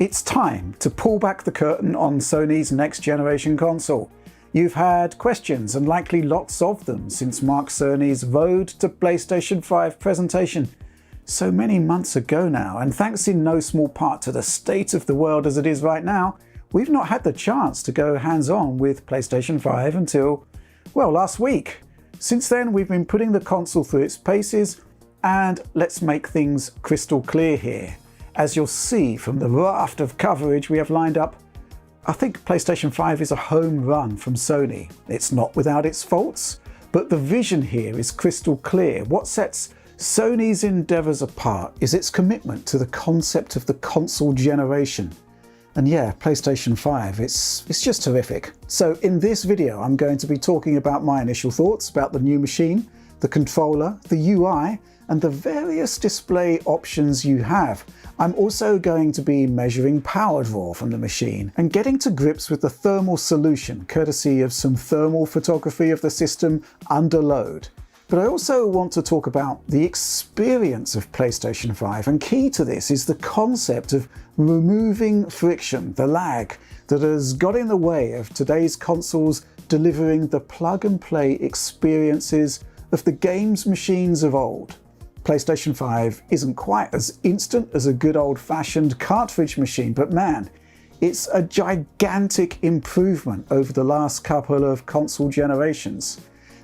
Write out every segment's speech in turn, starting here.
It's time to pull back the curtain on Sony's next generation console. You've had questions, and likely lots of them, since Mark Cerny's Road to PlayStation 5 presentation so many months ago now, and thanks in no small part to the state of the world as it is right now, we've not had the chance to go hands-on with PlayStation 5 until, well, last week. Since then, we've been putting the console through its paces, and let's make things crystal clear here. As you'll see from the raft of coverage we have lined up, I think PlayStation 5 is a home run from Sony. It's not without its faults, but the vision here is crystal clear. What sets Sony's endeavours apart is its commitment to the concept of the console generation. And yeah, PlayStation 5, it's just terrific. So in this video, I'm going to be talking about my initial thoughts about the new machine, the controller, the UI, and the various display options you have. I'm also going to be measuring power draw from the machine and getting to grips with the thermal solution, courtesy of some thermal photography of the system under load. But I also want to talk about the experience of PlayStation 5, and key to this is the concept of removing friction, the lag, that has got in the way of today's consoles delivering the plug-and-play experiences of the games machines of old. PlayStation 5 isn't quite as instant as a good old-fashioned cartridge machine, but man, it's a gigantic improvement over the last couple of console generations.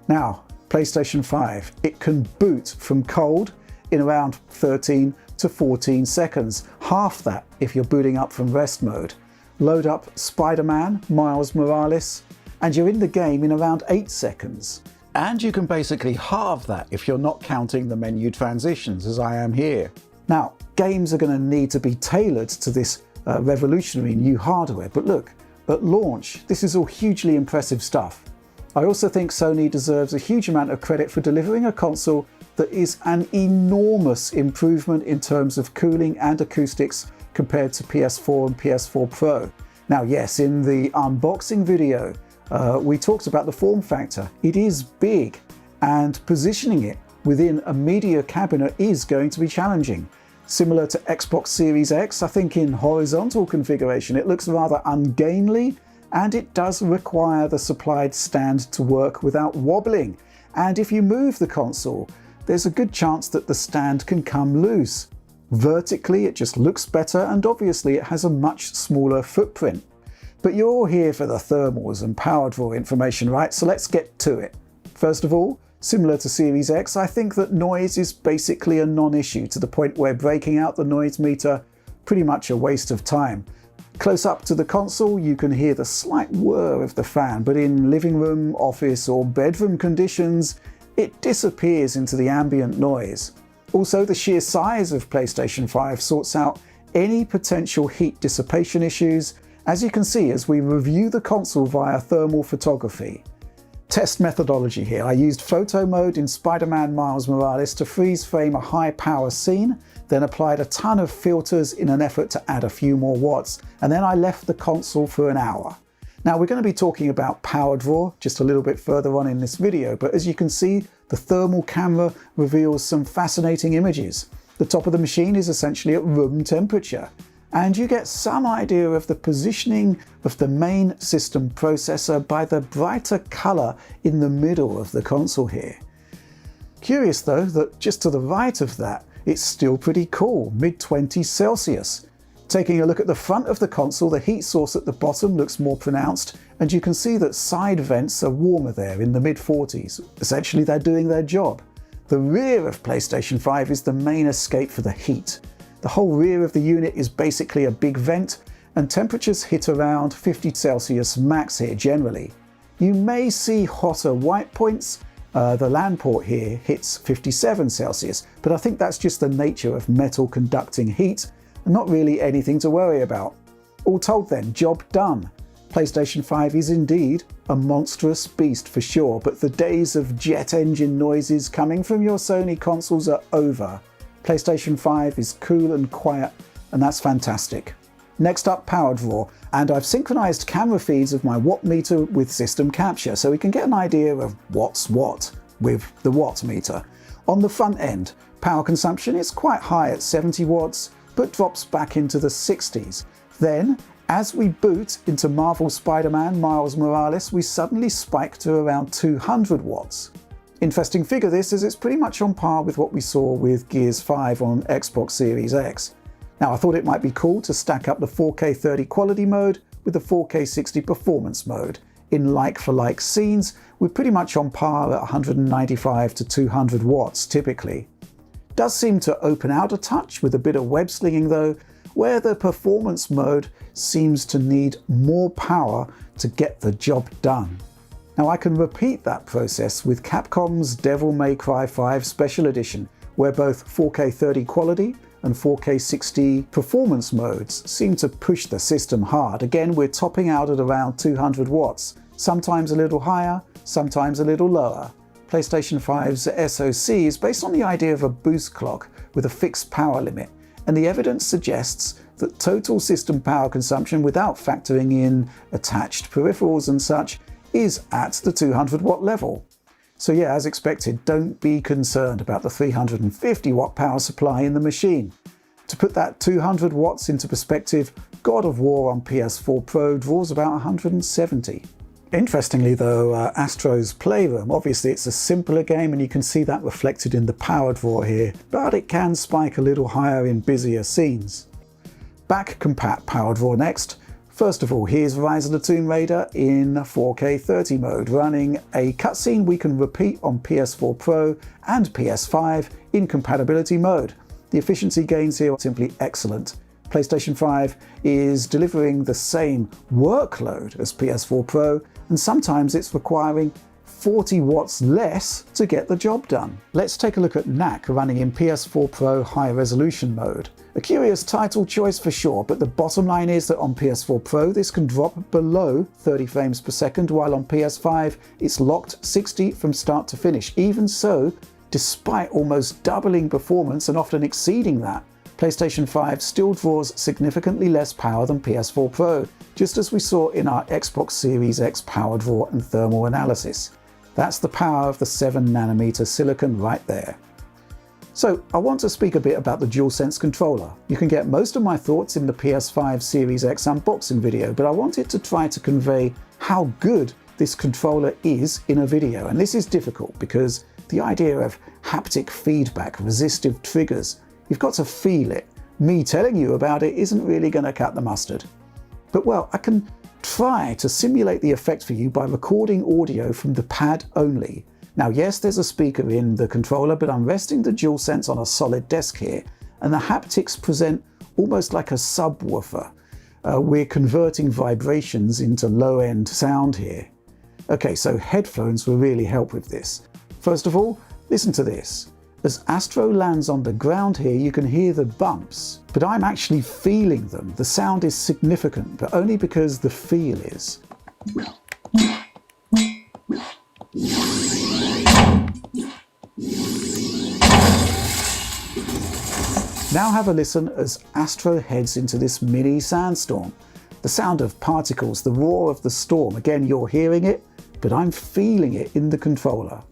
Now, PlayStation 5, it can boot from cold in around 13 to 14 seconds, half that if you're booting up from rest mode. Load up Spider-Man, Miles Morales, and you're in the game in around 8 seconds. And you can basically halve that if you're not counting the menu transitions, as I am here. Now, games are going to need to be tailored to this revolutionary new hardware, but look, at launch, this is all hugely impressive stuff. I also think Sony deserves a huge amount of credit for delivering a console that is an enormous improvement in terms of cooling and acoustics compared to PS4 and PS4 Pro. Now yes, in the unboxing video, we talked about the form factor. It is big, and positioning it within a media cabinet is going to be challenging. Similar to Xbox Series X, I think in horizontal configuration it looks rather ungainly, and it does require the supplied stand to work without wobbling. And if you move the console, there's a good chance that the stand can come loose. Vertically, it just looks better, and obviously it has a much smaller footprint. But you're all here for the thermals and power draw information, right? So let's get to it. First of all, similar to Series X, I think that noise is basically a non-issue, to the point where breaking out the noise meter, pretty much a waste of time. Close up to the console, you can hear the slight whir of the fan, but in living room, office, or bedroom conditions, it disappears into the ambient noise. Also, the sheer size of PlayStation 5 sorts out any potential heat dissipation issues, as you can see as we review the console via thermal photography. Test methodology here. I used photo mode in Spider-Man Miles Morales to freeze frame a high power scene, then applied a ton of filters in an effort to add a few more watts, and then I left the console for an hour. Now we're going to be talking about power draw just a little bit further on in this video, but as you can see, the thermal camera reveals some fascinating images. The top of the machine is essentially at room temperature, and you get some idea of the positioning of the main system processor by the brighter colour in the middle of the console here. Curious though that just to the right of that, it's still pretty cool, mid-20s Celsius. Taking a look at the front of the console, the heat source at the bottom looks more pronounced, and you can see that side vents are warmer there in the mid-40s. Essentially they're doing their job. The rear of PlayStation 5 is the main escape for the heat. The whole rear of the unit is basically a big vent, and temperatures hit around 50 Celsius max here generally. You may see hotter white points. The LAN port here hits 57 Celsius, but I think that's just the nature of metal conducting heat, and not really anything to worry about. All told then, job done. PlayStation 5 is indeed a monstrous beast for sure, but the days of jet engine noises coming from your Sony consoles are over. PlayStation 5 is cool and quiet, and that's fantastic. Next up, power draw, and I've synchronized camera feeds of my watt meter with system capture so we can get an idea of what's what with the watt meter. On the front end, power consumption is quite high at 70 watts, but drops back into the 60s. Then, as we boot into Marvel Spider-Man Miles Morales, we suddenly spike to around 200 watts. Interesting figure this, as it's pretty much on par with what we saw with Gears 5 on Xbox Series X. Now, I thought it might be cool to stack up the 4K 30 quality mode with the 4K 60 performance mode. In like-for-like scenes, we're pretty much on par at 195 to 200 watts typically. Does seem to open out a touch with a bit of web slinging though, where the performance mode seems to need more power to get the job done. Now I can repeat that process with Capcom's Devil May Cry 5 Special Edition, where both 4K 30 quality and 4K 60 performance modes seem to push the system hard. Again, we're topping out at around 200 watts, sometimes a little higher, sometimes a little lower. PlayStation 5's SoC is based on the idea of a boost clock with a fixed power limit, and the evidence suggests that total system power consumption without factoring in attached peripherals and such is at the 200 watt level. So yeah, as expected, don't be concerned about the 350 watt power supply in the machine. To put that 200 watts into perspective, God of War on PS4 Pro draws about 170. Interestingly though, Astro's Playroom, obviously it's a simpler game and you can see that reflected in the power draw here, but it can spike a little higher in busier scenes. Back compat power draw next. First of all, here's Rise of the Tomb Raider in 4K 30 mode, running a cutscene we can repeat on PS4 Pro and PS5 in compatibility mode. The efficiency gains here are simply excellent. PlayStation 5 is delivering the same workload as PS4 Pro, and sometimes it's requiring 40 watts less to get the job done. Let's take a look at NAC running in PS4 Pro high resolution mode. A curious title choice for sure, but the bottom line is that on PS4 Pro this can drop below 30 frames per second, while on PS5 it's locked 60 from start to finish. Even so, despite almost doubling performance and often exceeding that, PlayStation 5 still draws significantly less power than PS4 Pro, just as we saw in our Xbox Series X power draw and thermal analysis. That's the power of the 7nm silicon right there. So I want to speak a bit about the DualSense controller. You can get most of my thoughts in the PS5 Series X unboxing video, but I wanted to try to convey how good this controller is in a video. And this is difficult because the idea of haptic feedback, resistive triggers, you've got to feel it. Me telling you about it isn't really going to cut the mustard. But well, I can try to simulate the effect for you by recording audio from the pad only. Now yes, there's a speaker in the controller, but I'm resting the DualSense on a solid desk here, and the haptics present almost like a subwoofer. We're converting vibrations into low-end sound here. Okay, so headphones will really help with this. First of all, listen to this. As Astro lands on the ground here, you can hear the bumps, but I'm actually feeling them. The sound is significant, but only because the feel is. Now have a listen as Astro heads into this mini sandstorm. The sound of particles, the roar of the storm. Again, you're hearing it, but I'm feeling it in the controller.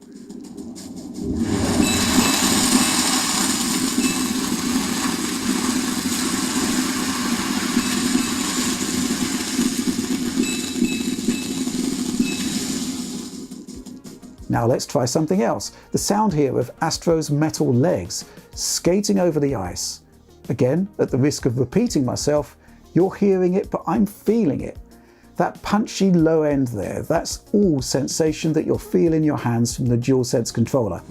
Now let's try something else. The sound here of Astro's metal legs skating over the ice. Again, at the risk of repeating myself, you're hearing it, but I'm feeling it. That punchy low end there, that's all sensation that you'll feel in your hands from the DualSense controller.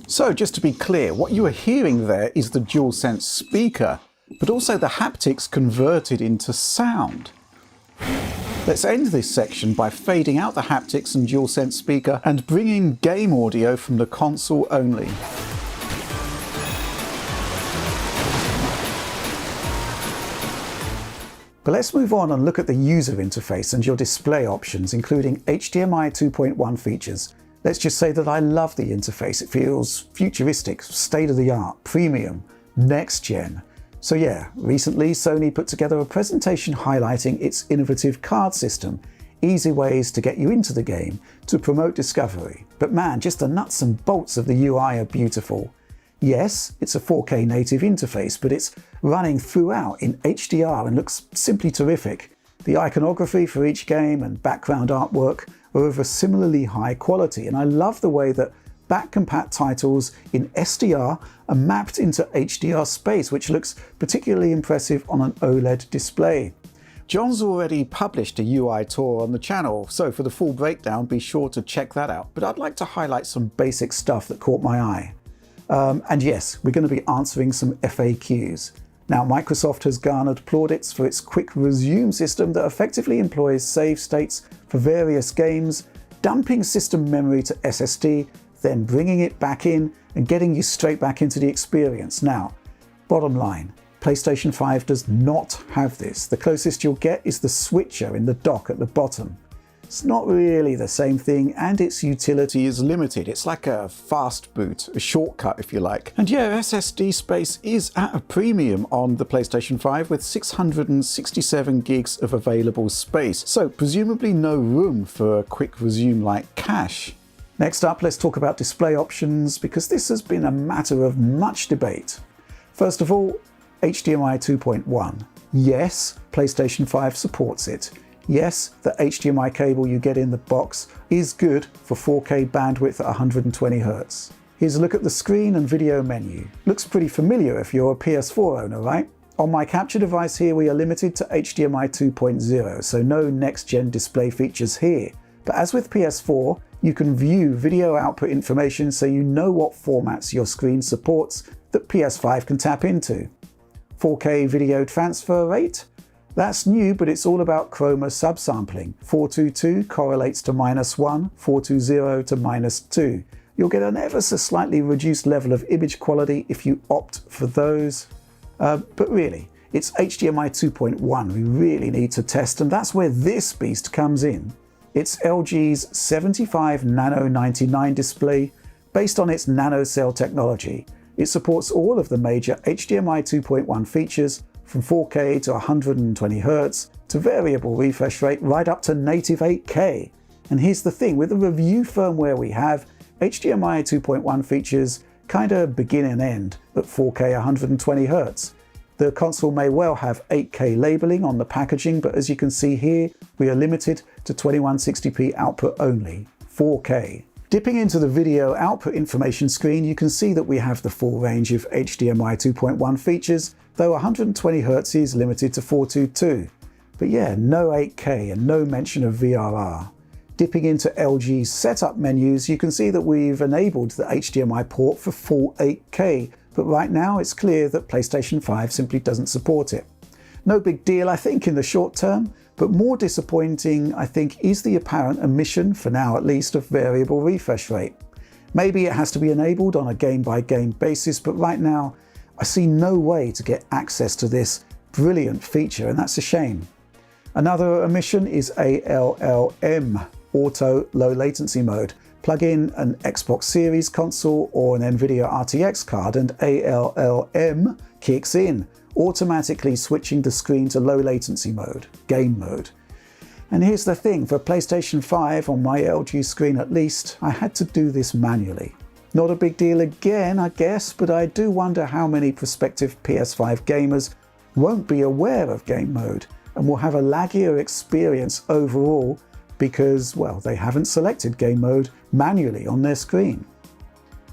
So just to be clear, what you are hearing there is the DualSense speaker, but also the haptics converted into sound. Let's end this section by fading out the haptics and DualSense speaker and bringing game audio from the console only. But let's move on and look at the user interface and your display options, including HDMI 2.1 features. Let's just say that I love the interface. It feels futuristic, state-of-the-art, premium, next-gen. So yeah, recently Sony put together a presentation highlighting its innovative card system, easy ways to get you into the game, to promote discovery. But man, just the nuts and bolts of the UI are beautiful. Yes, it's a 4K native interface, but it's running throughout in HDR and looks simply terrific. The iconography for each game and background artwork are of a similarly high quality, and I love the way that back-compat titles in SDR are mapped into HDR space, which looks particularly impressive on an OLED display. John's already published a UI tour on the channel, so for the full breakdown be sure to check that out, but I'd like to highlight some basic stuff that caught my eye. And yes, we're going to be answering some FAQs. Now, Microsoft has garnered plaudits for its quick resume system that effectively employs save states for various games, dumping system memory to SSD, then bringing it back in and getting you straight back into the experience. Now, bottom line, PlayStation 5 does not have this. The closest you'll get is the switcher in the dock at the bottom. It's not really the same thing, and its utility is limited. It's like a fast boot, a shortcut if you like. And yeah, SSD space is at a premium on the PlayStation 5 with 667 gigs of available space, so presumably no room for a quick resume like cache. Next up, let's talk about display options, because this has been a matter of much debate. First of all, HDMI 2.1. Yes, PlayStation 5 supports it. Yes, the HDMI cable you get in the box is good for 4K bandwidth at 120 Hz. Here's a look at the screen and video menu. Looks pretty familiar if you're a PS4 owner, right? On my capture device here, we are limited to HDMI 2.0, so no next-gen display features here. But as with PS4, you can view video output information so you know what formats your screen supports that PS5 can tap into. 4K video transfer rate? That's new, but it's all about chroma subsampling. 422 correlates to -1, 420 to -2. You'll get an ever so slightly reduced level of image quality if you opt for those. But really, it's HDMI 2.1 we really need to test, and that's where this beast comes in. It's LG's 75 Nano 99 display based on its nanocell technology. It supports all of the major HDMI 2.1 features, from 4K to 120 Hz to variable refresh rate right up to native 8K. And here's the thing, with the review firmware we have, HDMI 2.1 features kinda begin and end at 4K 120 Hz. The console may well have 8K labeling on the packaging, but as you can see here, we are limited to 2160p output only, 4K. Dipping into the video output information screen, you can see that we have the full range of HDMI 2.1 features, though 120 Hz is limited to 422. But yeah, no 8K and no mention of VRR. Dipping into LG's setup menus, you can see that we've enabled the HDMI port for full 8K, but right now it's clear that PlayStation 5 simply doesn't support it. No big deal, I think, in the short term, but more disappointing, I think, is the apparent omission, for now at least, of variable refresh rate. Maybe it has to be enabled on a game-by-game basis, but right now, I see no way to get access to this brilliant feature, and that's a shame. Another omission is ALLM, Auto Low Latency Mode. Plug in an Xbox Series console or an NVIDIA RTX card and ALLM kicks in, automatically switching the screen to low latency mode, game mode. And here's the thing, for PlayStation 5 on my LG screen at least, I had to do this manually. Not a big deal again, I guess, but I do wonder how many prospective PS5 gamers won't be aware of game mode and will have a laggier experience overall because, well, they haven't selected game mode manually on their screen.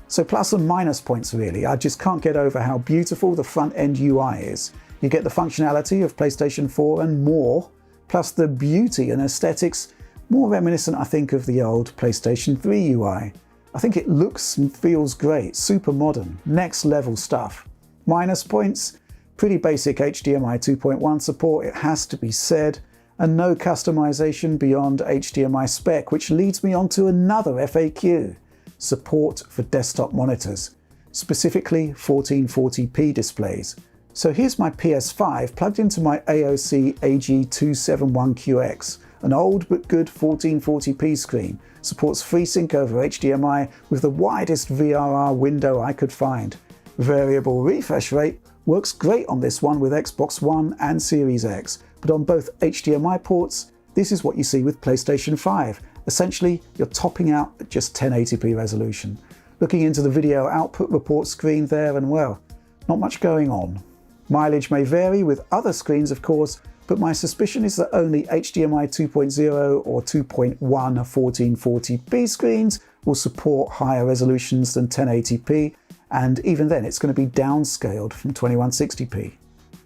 So plus and minus points really. I just can't get over how beautiful the front-end UI is. You get the functionality of PlayStation 4 and more, plus the beauty and aesthetics, more reminiscent I think of the old PlayStation 3 UI. I think it looks and feels great, super modern, next level stuff. Minus points? Pretty basic HDMI 2.1 support, it has to be said, and no customization beyond HDMI spec, which leads me on to another FAQ. Support for desktop monitors, specifically 1440p displays. So here's my PS5 plugged into my AOC AG271QX, an old but good 1440p screen, supports FreeSync over HDMI with the widest VRR window I could find. Variable refresh rate works great on this one with Xbox One and Series X, but on both HDMI ports, this is what you see with PlayStation 5. Essentially, you're topping out at just 1080p resolution. Looking into the video output report screen there, and well, not much going on. Mileage may vary with other screens, of course, but my suspicion is that only HDMI 2.0 or 2.1 1440p screens will support higher resolutions than 1080p, and even then it's going to be downscaled from 2160p.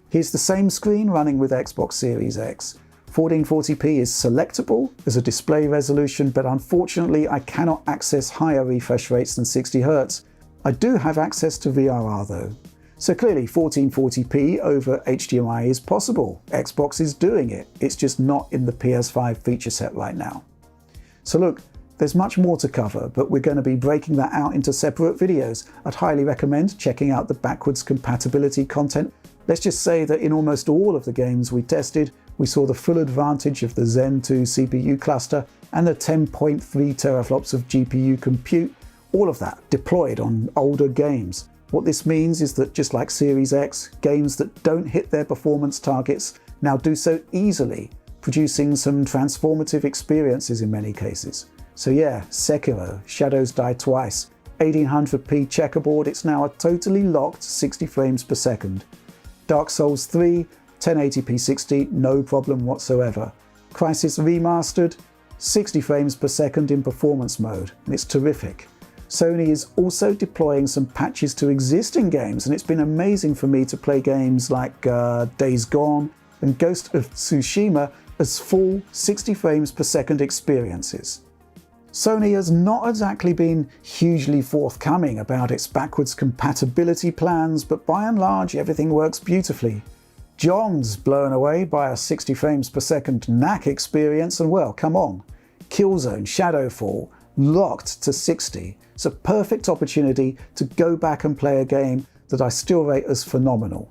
Here's the same screen running with Xbox Series X. 1440p is selectable as a display resolution, but unfortunately I cannot access higher refresh rates than 60Hz. I do have access to VRR though. So clearly 1440p over HDMI is possible. Xbox is doing it. It's just not in the PS5 feature set right now. So look, there's much more to cover, but we're going to be breaking that out into separate videos. I'd highly recommend checking out the backwards compatibility content. Let's just say that in almost all of the games we tested, we saw the full advantage of the Zen 2 CPU cluster and the 10.3 teraflops of GPU compute, all of that deployed on older games. What this means is that just like Series X, games that don't hit their performance targets now do so easily, producing some transformative experiences in many cases. So yeah, Sekiro, Shadows Die Twice, 1800p checkerboard, it's now a totally locked 60 frames per second. Dark Souls 3, 1080p 60, no problem whatsoever. Crysis Remastered, 60 frames per second in performance mode, and it's terrific. Sony is also deploying some patches to existing games, and it's been amazing for me to play games like Days Gone and Ghost of Tsushima as full 60 frames per second experiences. Sony has not exactly been hugely forthcoming about its backwards compatibility plans, but by and large everything works beautifully. John's blown away by a 60 frames per second knack experience, and well, come on. Killzone Shadowfall, locked to 60. It's a perfect opportunity to go back and play a game that I still rate as phenomenal.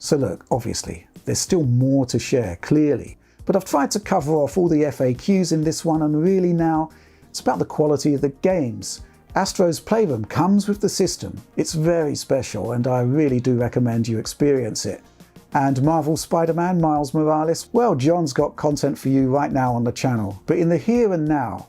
So look, obviously, there's still more to share, clearly, but I've tried to cover off all the FAQs in this one, and really now, it's about the quality of the games. Astro's Playroom comes with the system. It's very special, and I really do recommend you experience it. And Marvel Spider-Man Miles Morales, well, John's got content for you right now on the channel. But in the here and now,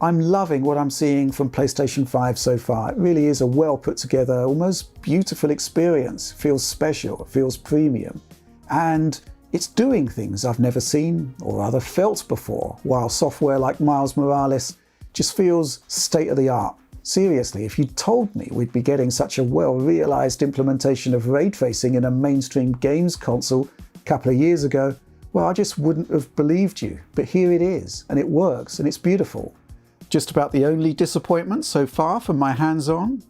I'm loving what I'm seeing from PlayStation 5 so far. It really is a well put together, almost beautiful experience. It feels special, it feels premium. And it's doing things I've never seen or rather felt before, while software like Miles Morales just feels state of the art. Seriously, if you told me we'd be getting such a well-realized implementation of ray tracing in a mainstream games console a couple of years ago, well, I just wouldn't have believed you. But here it is, and it works, and it's beautiful. Just about the only disappointment so far from my hands-on?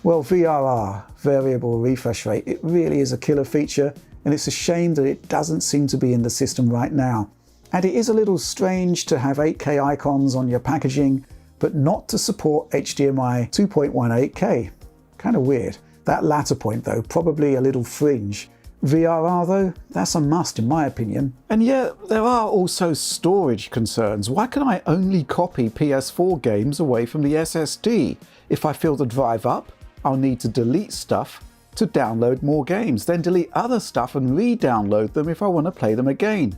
Well, VRR, variable refresh rate, it really is a killer feature, and it's a shame that it doesn't seem to be in the system right now. And it is a little strange to have 8K icons on your packaging, but not to support HDMI 2.18K. Kind of weird. That latter point though, probably a little fringe. VRR though, that's a must in my opinion. And yet, there are also storage concerns. Why can I only copy PS4 games away from the SSD? If I fill the drive up, I'll need to delete stuff to download more games, then delete other stuff and re-download them if I want to play them again.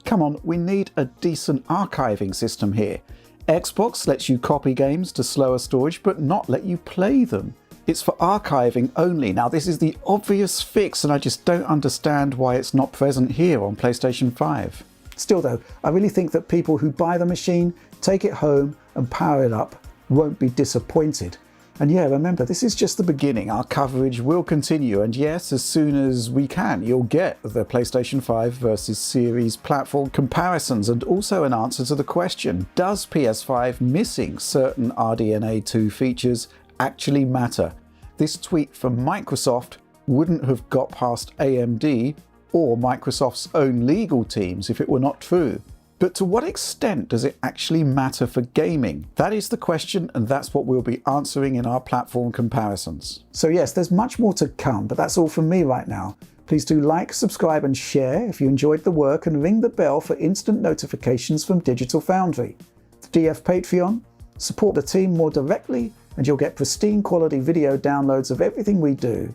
Come on, we need a decent archiving system here. Xbox lets you copy games to slower storage, but not let you play them. It's for archiving only. Now this is the obvious fix, and I just don't understand why it's not present here on PlayStation 5. Still though, I really think that people who buy the machine, take it home and power it up won't be disappointed. And yeah, remember, this is just the beginning. Our coverage will continue, and yes, as soon as we can, you'll get the PlayStation 5 versus Series platform comparisons, and also an answer to the question, does PS5 missing certain RDNA 2 features actually matter? This tweet from Microsoft wouldn't have got past AMD or Microsoft's own legal teams if it were not true. But to what extent does it actually matter for gaming? That is the question, and that's what we'll be answering in our platform comparisons. So yes, there's much more to come, but that's all from me right now. Please do like, subscribe and share if you enjoyed the work, and ring the bell for instant notifications from Digital Foundry. The DF Patreon, support the team more directly and you'll get pristine quality video downloads of everything we do.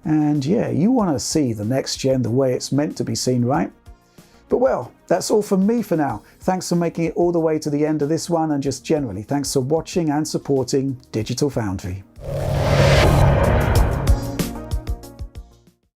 And yeah, you want to see the next gen the way it's meant to be seen, right? But well, that's all from me for now. Thanks for making it all the way to the end of this one, and just generally thanks for watching and supporting Digital Foundry.